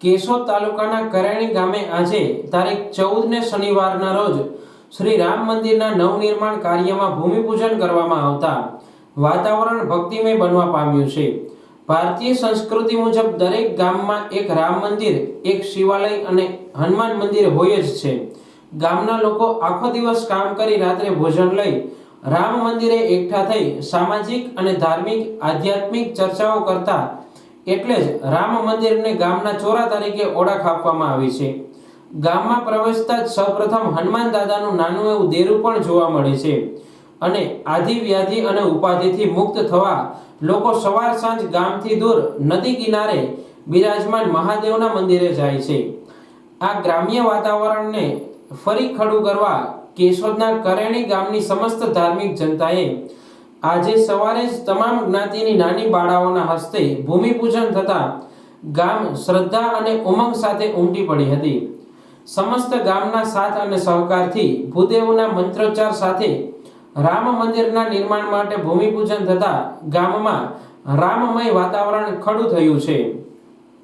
કેશોદ તાલુકાના કરેણી ગામે આજે તારીખ 14 ને શનિવારના રોજ શ્રી રામ મંદિરના નવનિર્માણ કાર્યમાં ભૂમિપૂજન કરવામાં આવતા વાતાવરણ ભક્તિમય બનવા પામ્યું છે। ભારતીય સંસ્કૃતિ મુજબ દરેક ગામમાં એક રામ મંદિર, એક શિવાલય અને હનુમાન મંદિર હોય જ છે। ગામના લોકો આખો દિવસ કામ કરી રાત્રે ભોજન લઈ રામ મંદિરે એકઠા થઈ સામાજિક અને ધાર્મિક આધ્યાત્મિક ચર્ચાઓ કરતા એટલે જ રામ મંદિરને ગામના ચોરા તરીકે ઓળખ આપવામાં આવી છે। ગામમાં પ્રવેશતા જ સૌપ્રથમ હનુમાન દાદાનું નાનું એવું દેરું પણ જોવા મળે છે અને આધિ વ્યાધિ અને ઉપાધિથી મુક્ત થવા લોકો સવાર સાંજ ગામથી દૂર નદી કિનારે બિરાજમાન મહાદેવના મંદિરે જાય છે। આ ગ્રામ્ય વાતાવરણને ફરી ખડું કરવા કેશોદના કરેણી ગામની સમસ્ત ધાર્મિક જનતાએ આજે સવારે જ તમામ જ્ઞાતિની નાની બાળાઓના હસ્તે ભૂમિપૂજન થતા ગામ શ્રદ્ધા અને ઉમંગ સાથે ઉમટી પડી હતી। સમસ્ત ગામના સાથ અને સહકારથી ભૂદેવના મંત્રોચ્ચાર સાથે રામ મંદિરના નિર્માણ માટે ભૂમિપૂજન થતા ગામમાં રામમય વાતાવરણ ખડું થયું છે।